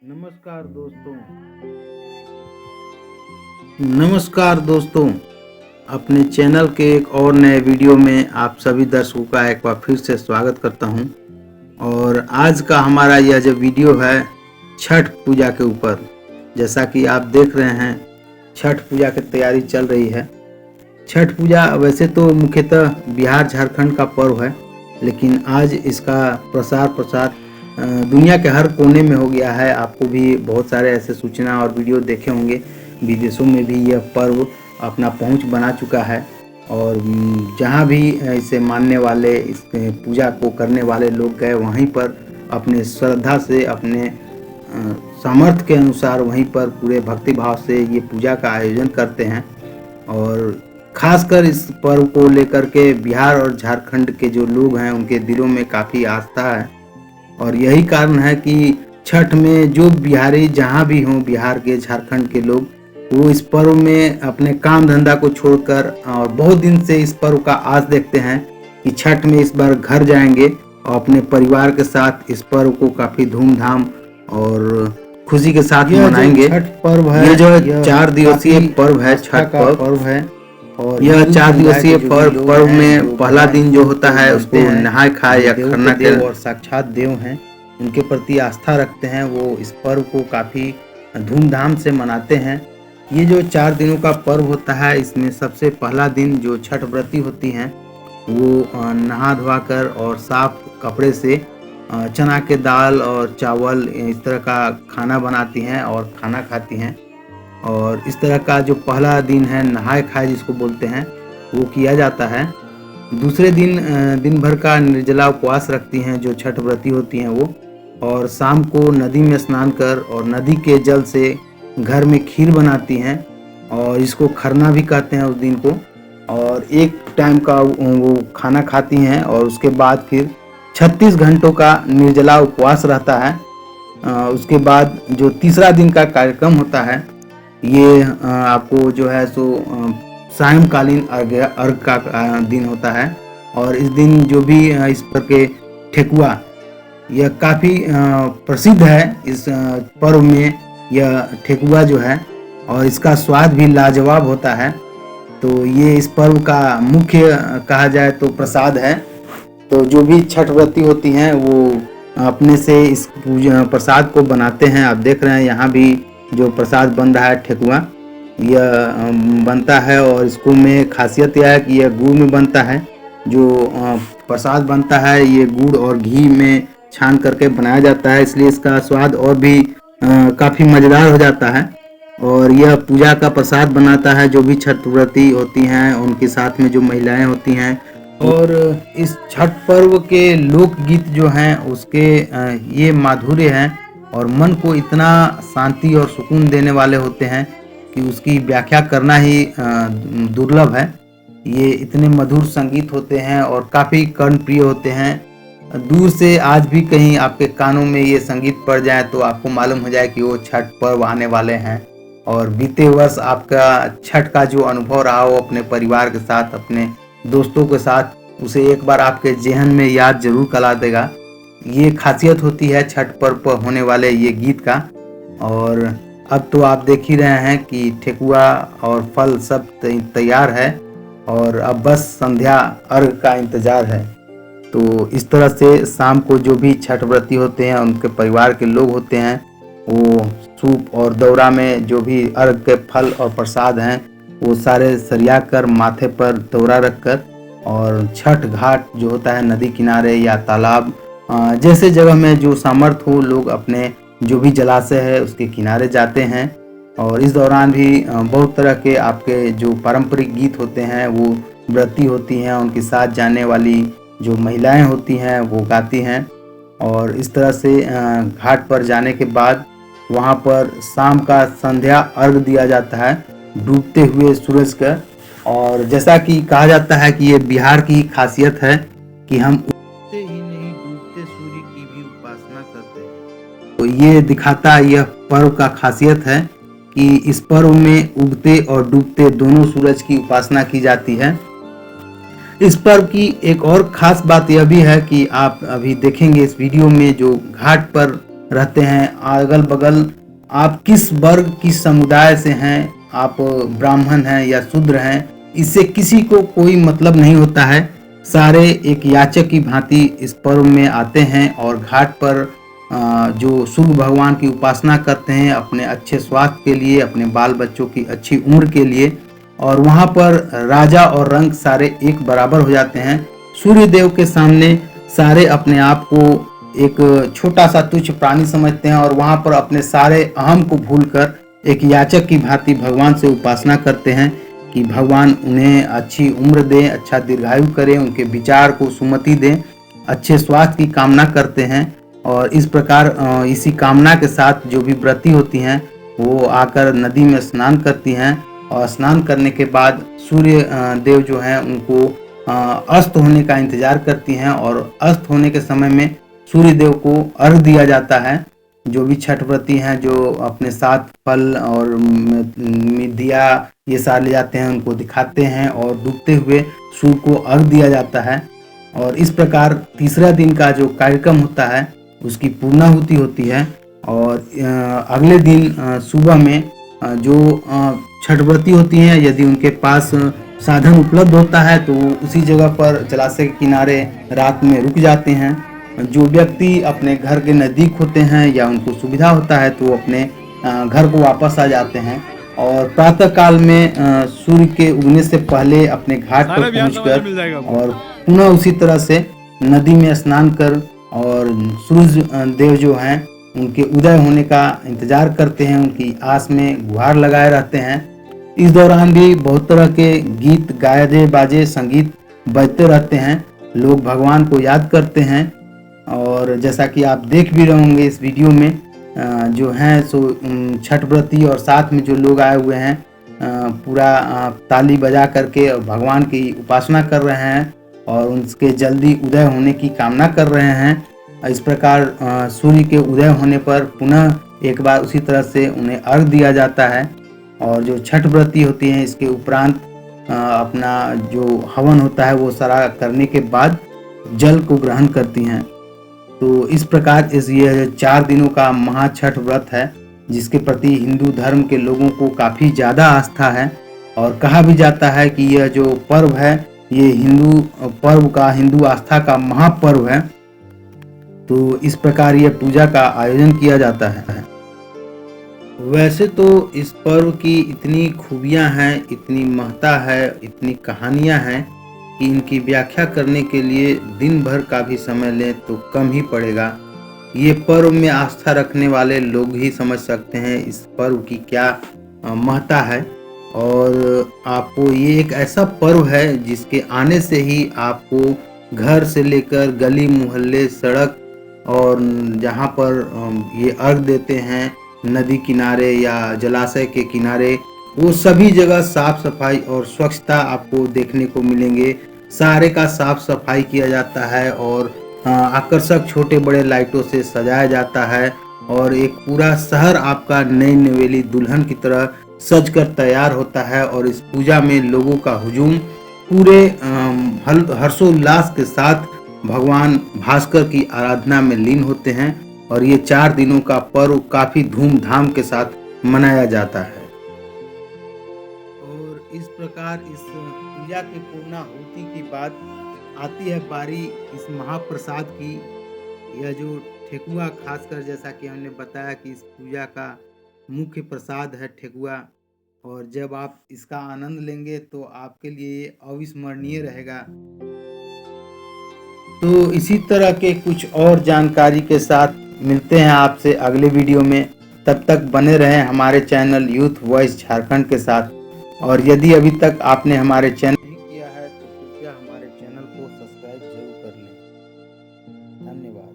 नमस्कार दोस्तों, अपने चैनल के एक और नए वीडियो में आप सभी दर्शकों का एक बार फिर से स्वागत करता हूं। और आज का हमारा यह जो वीडियो है छठ पूजा के ऊपर। जैसा कि आप देख रहे हैं, छठ पूजा की तैयारी चल रही है। छठ पूजा वैसे तो मुख्यतः बिहार झारखंड का पर्व है, लेकिन आज इसका प्रसार दुनिया के हर कोने में हो गया है। आपको भी बहुत सारे ऐसे सूचना और वीडियो देखे होंगे, विदेशों में भी यह पर्व अपना पहुंच बना चुका है। और जहां भी इसे मानने वाले, इस पूजा को करने वाले लोग गए, वहीं पर अपने श्रद्धा से, अपने सामर्थ्य के अनुसार वहीं पर पूरे भक्ति भाव से ये पूजा का आयोजन करते हैं। और खासकर इस पर्व को लेकर के बिहार और झारखंड के जो लोग हैं उनके दिलों में काफ़ी आस्था है। और यही कारण है कि छठ में जो बिहारी जहाँ भी हों, बिहार के, झारखंड के लोग, वो इस पर्व में अपने काम धंधा को छोड़कर और बहुत दिन से इस पर्व का आस देखते हैं कि छठ में इस बार घर जाएंगे और अपने परिवार के साथ इस पर्व को काफ़ी धूमधाम और खुशी के साथ मनाएंगे। छठ पर्व है, ये जो 4 दिवसीय पर्व है, छठ पर्व है। और यह 4 दिवसीय पर्व में पहला दिन जो होता है उसको नहाय खाए या खरना के और साक्षात देव हैं, उनके प्रति आस्था रखते हैं, वो इस पर्व को काफ़ी धूमधाम से मनाते हैं। ये जो 4 दिनों का पर्व होता है, इसमें सबसे पहला दिन जो छठ व्रती होती हैं वो नहा धोवा कर और साफ कपड़े से चना के दाल और चावल इस तरह का खाना बनाती हैं और खाना खाती हैं। और इस तरह का जो पहला दिन है नहाय खाए जिसको बोलते हैं, वो किया जाता है। दूसरे दिन दिन भर का निर्जला उपवास रखती हैं जो छठ व्रती होती हैं वो, और शाम को नदी में स्नान कर और नदी के जल से घर में खीर बनाती हैं और इसको खरना भी कहते हैं उस दिन को। और एक टाइम का वो खाना खाती हैं और उसके बाद फिर 36 घंटों का निर्जला उपवास रहता है। उसके बाद जो तीसरा दिन का कार्यक्रम होता है, ये आपको जो है सो सायंकालीन अर्घ का दिन होता है। और इस दिन जो भी इस पर के ठेकुआ, यह काफ़ी प्रसिद्ध है इस पर्व में। यह ठेकुआ जो है और इसका स्वाद भी लाजवाब होता है। तो ये इस पर्व का मुख्य कहा जाए तो प्रसाद है। तो जो भी छठ व्रती होती हैं वो अपने से इस पूजा प्रसाद को बनाते हैं। आप देख रहे हैं यहाँ भी जो प्रसाद बन रहा है ठेकुआ, यह बनता है। और इसको में खासियत यह है कि यह गुड़ में बनता है। जो प्रसाद बनता है ये गुड़ और घी में छान करके बनाया जाता है, इसलिए इसका स्वाद और भी काफ़ी मज़ेदार हो जाता है। और यह पूजा का प्रसाद बनाता है जो भी छठ व्रती होती हैं, उनके साथ में जो महिलाएं होती हैं। और इस छठ पर्व के लोकगीत जो हैं उसके ये माधुर्य हैं और मन को इतना शांति और सुकून देने वाले होते हैं कि उसकी व्याख्या करना ही दुर्लभ है। ये इतने मधुर संगीत होते हैं और काफ़ी कर्णप्रिय होते हैं। दूर से आज भी कहीं आपके कानों में ये संगीत पड़ जाए तो आपको मालूम हो जाए कि वो छठ पर्व आने वाले हैं। और बीते वर्ष आपका छठ का जो अनुभव रहा हो अपने परिवार के साथ, अपने दोस्तों के साथ, उसे एक बार आपके जेहन में याद जरूर करा देगा। ये खासियत होती है छठ पर्व पर होने वाले ये गीत का। और अब तो आप देख ही रहे हैं कि ठेकुआ और फल सब तैयार है और अब बस संध्या अर्घ का इंतजार है। तो इस तरह से शाम को जो भी छठ व्रती होते हैं, उनके परिवार के लोग होते हैं, वो सूप और दौरा में जो भी अर्घ के फल और प्रसाद हैं वो सारे सरिया कर माथे पर दौरा रखकर और छठ घाट जो होता है नदी किनारे या तालाब जैसे जगह में जो सामर्थ्य हो, लोग अपने जो भी जलाशय है उसके किनारे जाते हैं। और इस दौरान भी बहुत तरह के आपके जो पारंपरिक गीत होते हैं वो व्रती होती हैं, उनके साथ जाने वाली जो महिलाएं होती हैं वो गाती हैं। और इस तरह से घाट पर जाने के बाद वहाँ पर शाम का संध्या अर्घ दिया जाता है डूबते हुए सूरज का। और जैसा कि कहा जाता है कि ये बिहार की खासियत है कि हम उगते ही नहीं डूबते सूर्य की भी उपासना करते हैं। तो ये दिखाता यह पर्व का खासियत है कि इस पर्व में उगते और डूबते दोनों सूरज की उपासना की जाती है। इस पर्व की एक और ख़ास बात यह भी है कि आप अभी देखेंगे इस वीडियो में जो घाट पर रहते हैं, अगल बगल आप किस वर्ग किस समुदाय से हैं, आप ब्राह्मण हैं या शूद्र हैं, इससे किसी को कोई मतलब नहीं होता है। सारे एक याचक की भांति इस पर्व में आते हैं और घाट पर जो सूर्य भगवान की उपासना करते हैं अपने अच्छे स्वास्थ्य के लिए, अपने बाल बच्चों की अच्छी उम्र के लिए। और वहाँ पर राजा और रंक सारे एक बराबर हो जाते हैं। सूर्य देव के सामने सारे अपने आप को एक छोटा सा तुच्छ प्राणी समझते हैं और वहाँ पर अपने सारे अहम को भूलकर एक याचक की भांति भगवान से उपासना करते हैं कि भगवान उन्हें अच्छी उम्र दें, अच्छा दीर्घायु करें, उनके विचार को सुमति दें, अच्छे स्वास्थ्य की कामना करते हैं। और इस प्रकार इसी कामना के साथ जो भी व्रती होती हैं वो आकर नदी में स्नान करती हैं और स्नान करने के बाद सूर्य देव जो हैं उनको अस्त होने का इंतजार करती हैं और अस्त होने के समय में सूर्य देव को अर्घ दिया जाता है। जो भी छठ व्रती हैं जो अपने साथ फल और दिया ये सारे ले जाते हैं, उनको दिखाते हैं और डूबते हुए सूर्य को अर्घ दिया जाता है। और इस प्रकार तीसरा दिन का जो कार्यक्रम होता है उसकी पूर्णाहुति होती है। और अगले दिन सुबह में जो छठ व्रती होती हैं यदि उनके पास साधन उपलब्ध होता है तो उसी जगह पर जलाशय के किनारे रात में रुक जाते हैं। जो व्यक्ति अपने घर के नज़दीक होते हैं या उनको सुविधा होता है तो वो अपने घर को वापस आ जाते हैं और प्रातः काल में सूर्य के उगने से पहले अपने घाट पर पहुंचकर और पुनः उसी तरह से नदी में स्नान कर और सूर्य देव जो हैं उनके उदय होने का इंतजार करते हैं, उनकी आस में गुहार लगाए रहते हैं। इस दौरान भी बहुत तरह के गीत गाजे बाजे संगीत बजते रहते हैं, लोग भगवान को याद करते हैं। और जैसा कि आप देख भी रहे होंगे इस वीडियो में जो हैं सो छठ व्रती और साथ में जो लोग आए हुए हैं पूरा ताली बजा करके भगवान की उपासना कर रहे हैं और उनके जल्दी उदय होने की कामना कर रहे हैं। इस प्रकार सूर्य के उदय होने पर पुनः एक बार उसी तरह से उन्हें अर्घ दिया जाता है। और जो छठ व्रती होती हैं इसके उपरांत अपना जो हवन होता है वो सारा करने के बाद जल को ग्रहण करती हैं। तो इस प्रकार ये 4 दिनों का महाछठ व्रत है जिसके प्रति हिंदू धर्म के लोगों को काफ़ी ज़्यादा आस्था है। और कहा भी जाता है कि यह जो पर्व है ये हिंदू आस्था का महापर्व है। तो इस प्रकार यह पूजा का आयोजन किया जाता है। वैसे तो इस पर्व की इतनी खूबियां हैं, इतनी महत्ता है, इतनी कहानियां हैं कि इनकी व्याख्या करने के लिए दिन भर का भी समय लें तो कम ही पड़ेगा। ये पर्व में आस्था रखने वाले लोग ही समझ सकते हैं इस पर्व की क्या महत्ता है। और आपको ये एक ऐसा पर्व है जिसके आने से ही आपको घर से लेकर गली मोहल्ले सड़क और जहाँ पर ये अर्घ देते हैं नदी किनारे या जलाशय के किनारे वो सभी जगह साफ सफाई और स्वच्छता आपको देखने को मिलेंगे। सारे का साफ सफाई किया जाता है और आकर्षक छोटे बड़े लाइटों से सजाया जाता है और एक पूरा शहर आपका नई नवेली दुल्हन की तरह सज कर तैयार होता है। और इस पूजा में लोगों का हुजूम पूरे हर्षोल्लास के साथ भगवान भास्कर की आराधना में लीन होते हैं। और ये 4 दिनों का पर्व काफी धूमधाम के साथ मनाया जाता है। और इस प्रकार इस पूजा की पूर्णाहुति की बात आती है बारी इस महाप्रसाद की। यह जो ठेकुआ खासकर जैसा कि हमने बताया कि इस पूजा का मुख्य प्रसाद है ठेकुआ। और जब आप इसका आनंद लेंगे तो आपके लिए अविस्मरणीय रहेगा। तो इसी तरह के कुछ और जानकारी के साथ मिलते हैं आपसे अगले वीडियो में। तब तक बने रहें हमारे चैनल यूथ वॉइस झारखंड के साथ। और यदि अभी तक आपने हमारे चैनल नहीं किया है तो कृपया हमारे चैनल को सब्सक्राइब जरूर कर लें। धन्यवाद।